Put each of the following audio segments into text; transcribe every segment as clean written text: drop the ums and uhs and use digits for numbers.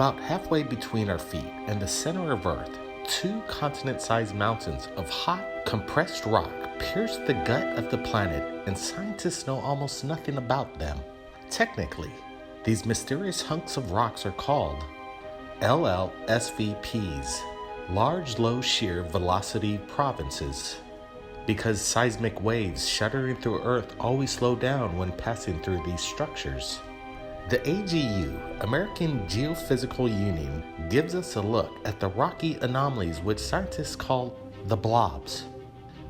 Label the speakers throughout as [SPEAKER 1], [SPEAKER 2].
[SPEAKER 1] About halfway between our feet and the center of Earth, two continent-sized mountains of hot, compressed rock pierce the gut of the planet, and scientists know almost nothing about them. Technically, these mysterious hunks of rocks are called LLSVPs, Large Low Shear Velocity Provinces, because seismic waves shuddering through Earth always slow down when passing through these structures. The AGU, American Geophysical Union, gives us a look at the rocky anomalies which scientists call the blobs.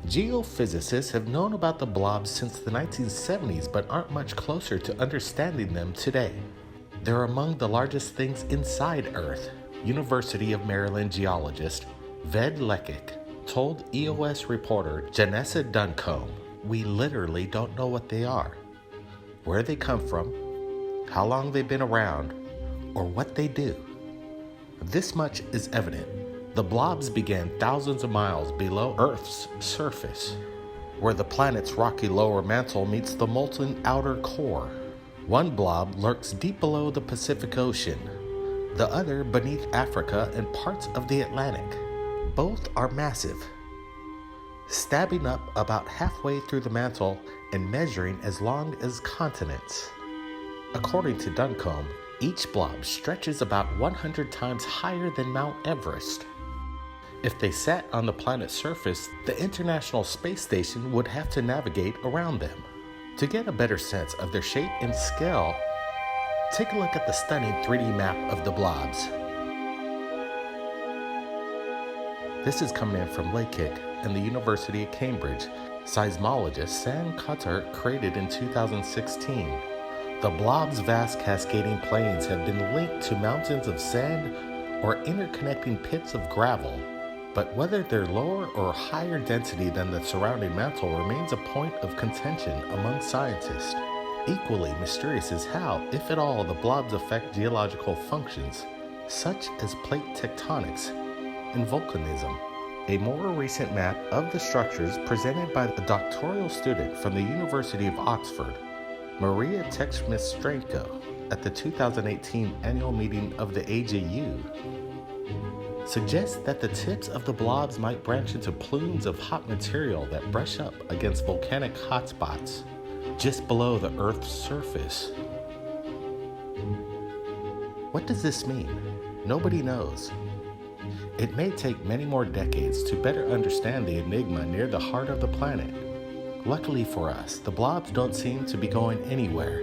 [SPEAKER 1] Geophysicists have known about the blobs since the 1970s but aren't much closer to understanding them today. They're among the largest things inside Earth. University of Maryland geologist Ved Lekic told EOS reporter Janessa Duncombe, "We literally don't know what they are, where they come from, how long they've been around, or what they do. This much is evident. The blobs began thousands of miles below Earth's surface, where the planet's rocky lower mantle meets the molten outer core. One blob lurks deep below the Pacific Ocean, the other beneath Africa and parts of the Atlantic. Both are massive, stabbing up about halfway through the mantle and measuring as long as continents. According to Duncombe, each blob stretches about 100 times higher than Mount Everest. If they sat on the planet's surface, the International Space Station would have to navigate around them. To get a better sense of their shape and scale, take a look at the stunning 3D map of the blobs. This is coming in from Lekic and the University of Cambridge. Seismologist Sam Cutter created in 2016. The blob's vast cascading plains have been linked to mountains of sand or interconnecting pits of gravel, but whether they're lower or higher density than the surrounding mantle remains a point of contention among scientists. Equally mysterious is how, if at all, the blobs affect geological functions, such as plate tectonics and volcanism. A more recent map of the structures presented by a doctoral student from the University of Oxford, Maria Tekshmistrenko, at the 2018 annual meeting of the AGU, suggests that the tips of the blobs might branch into plumes of hot material that brush up against volcanic hotspots just below the Earth's surface. What does this mean? Nobody knows. It may take many more decades to better understand the enigma near the heart of the planet. Luckily for us, the blobs don't seem to be going anywhere.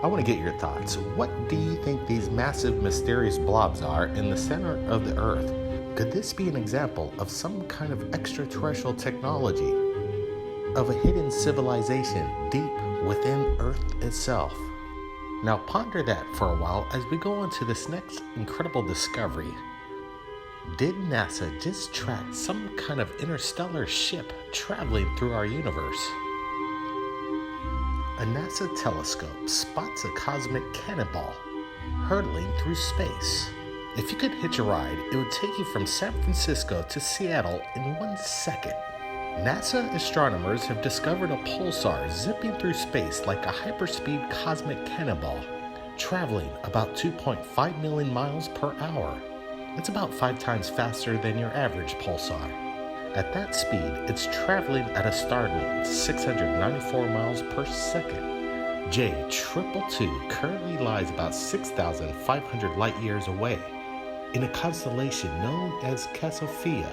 [SPEAKER 1] I want to get your thoughts. What do you think these massive, mysterious blobs are in the center of the Earth? Could this be an example of some kind of extraterrestrial technology, of a hidden civilization deep within Earth itself? Now ponder that for a while as we go on to this next incredible discovery. Did NASA just track some kind of interstellar ship traveling through our universe? A NASA telescope spots a cosmic cannonball hurtling through space. If you could hitch a ride, it would take you from San Francisco to Seattle in 1 second. NASA astronomers have discovered a pulsar zipping through space like a hyperspeed cosmic cannonball, traveling about 2.5 million miles per hour. It's about 5 times faster than your average pulsar. At that speed, it's traveling at a startling 694 miles per second. J222 currently lies about 6,500 light years away in a constellation known as Cassiopeia,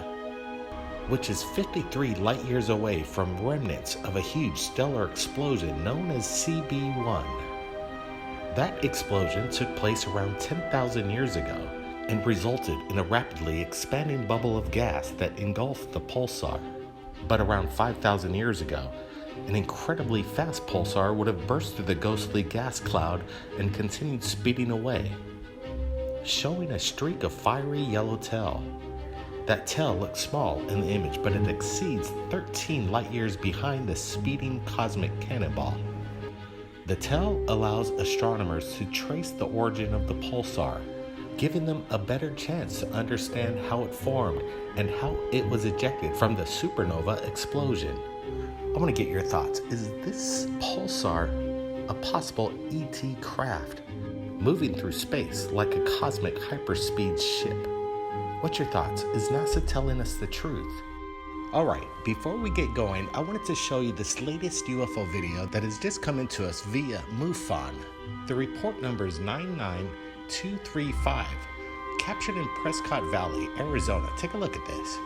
[SPEAKER 1] which is 53 light years away from remnants of a huge stellar explosion known as CB1. That explosion took place around 10,000 years ago and resulted in a rapidly expanding bubble of gas that engulfed the pulsar. But around 5,000 years ago, an incredibly fast pulsar would have burst through the ghostly gas cloud and continued speeding away, showing a streak of fiery yellow tail. That tail looks small in the image, but it exceeds 13 light years behind the speeding cosmic cannonball. The tail allows astronomers to trace the origin of the pulsar, giving them a better chance to understand how it formed and how it was ejected from the supernova explosion. I want to get your thoughts. Is this pulsar a possible ET craft? moving through space like a cosmic hyperspeed ship. What's your thoughts? Is NASA telling us the truth? Alright, before we get going, I wanted to show you this latest UFO video that has just come into us via MUFON. The report number is 99235, captured in Prescott Valley, Arizona. Take a look at this.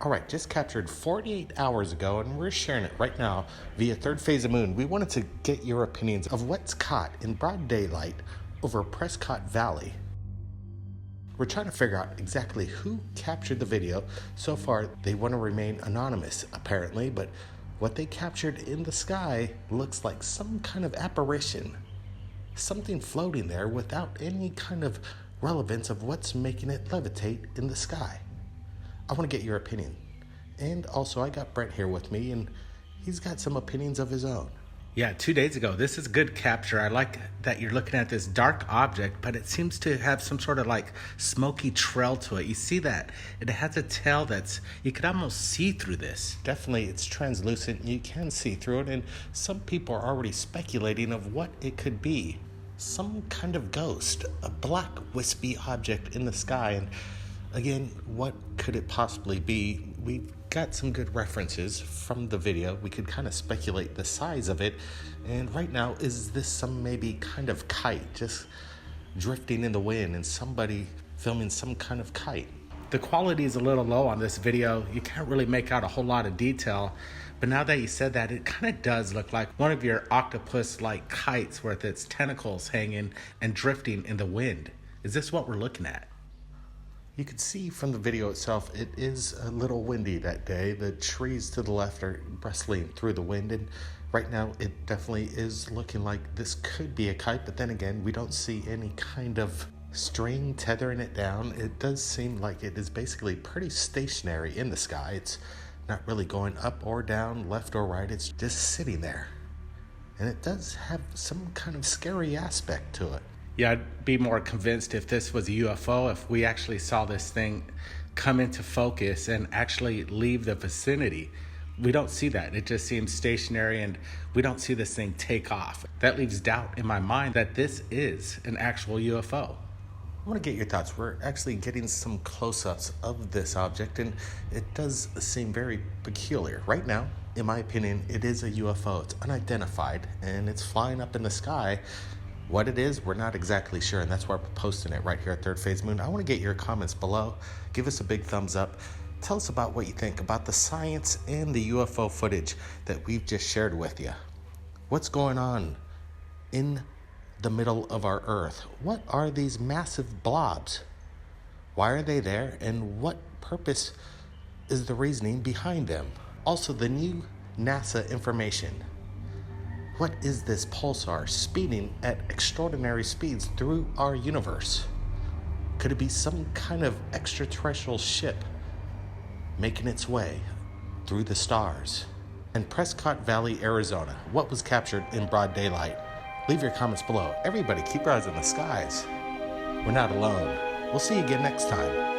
[SPEAKER 1] Alright, just captured 48 hours ago, and we're sharing it right now via Third Phase of Moon. We wanted to get your opinions of what's caught in broad daylight over Prescott Valley. We're trying to figure out exactly who captured the video. So far, they want to remain anonymous, apparently, but what they captured in the sky looks like some kind of apparition. Something floating there without any kind of relevance of what's making it levitate in the sky. I want to get your opinion. And also, I got Brent here with me, and he's got some opinions of his own.
[SPEAKER 2] Yeah, 2 days ago. This is good capture. I like that you're looking at this dark object, but it seems to have some sort of like smoky trail to it. You see that? It has a tail that's, you could almost see through this.
[SPEAKER 1] Definitely, it's translucent. You can see through it, and some people are already speculating of what it could be. Some kind of ghost, a black wispy object in the sky. And again, what could it possibly be? We've got some good references from the video. We could kind of speculate the size of it. And right now, is this some maybe kind of kite just drifting in the wind and somebody filming some kind of kite?
[SPEAKER 2] The quality is a little low on this video. You can't really make out a whole lot of detail. But now that you said that, it kind of does look like one of your octopus-like kites with its tentacles hanging and drifting in the wind. Is this what we're looking at?
[SPEAKER 1] You can see from the video itself, it is a little windy that day. The trees to the left are rustling through the wind, and right now it definitely is looking like this could be a kite, but then again, we don't see any kind of string tethering it down. It does seem like it is basically pretty stationary in the sky. It's not really going up or down, left or right. It's just sitting there, and it does have some kind of scary aspect to it.
[SPEAKER 2] Yeah, I'd be more convinced if this was a UFO, if we actually saw this thing come into focus and actually leave the vicinity. We don't see that. It just seems stationary, and we don't see this thing take off. That leaves doubt in my mind that this is an actual UFO.
[SPEAKER 1] I want to get your thoughts. We're actually getting some close-ups of this object, and it does seem very peculiar. Right now, in my opinion, it is a UFO. It's unidentified, and it's flying up in the sky. What it is, we're not exactly sure, and that's why we're posting it right here at Third Phase Moon. I want to get your comments below. Give us a big thumbs up. Tell us about what you think about the science and the UFO footage that we've just shared with you. What's going on in the middle of our Earth? What are these massive blobs? Why are they there, and what purpose is the reasoning behind them? Also, the new NASA information. What is this pulsar speeding at extraordinary speeds through our universe? Could it be some kind of extraterrestrial ship making its way through the stars? And Prescott Valley, Arizona, what was captured in broad daylight? Leave your comments below. Everybody, keep your eyes on the skies. We're not alone. We'll see you again next time.